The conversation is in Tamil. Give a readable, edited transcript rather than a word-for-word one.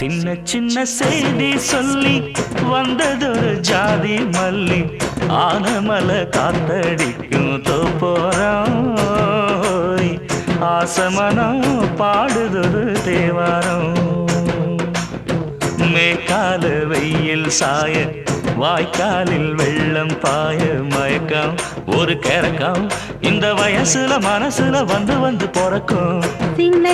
சின்ன சின்ன செய்தி சொல்லி வந்ததொரு ஜாதி மல்லி ஆனமல காத்தடிக்கும் தோப்போரம் ஆசமனம் பாடுதொரு தேவாரம் மேற்கால வெயில் சாய வாய்க்காலில் வெள்ளம் பாய மயக்கம் ஒரு கிறக்கம் இந்த வயசுல மனசுல வந்து வந்து பிறக்கும்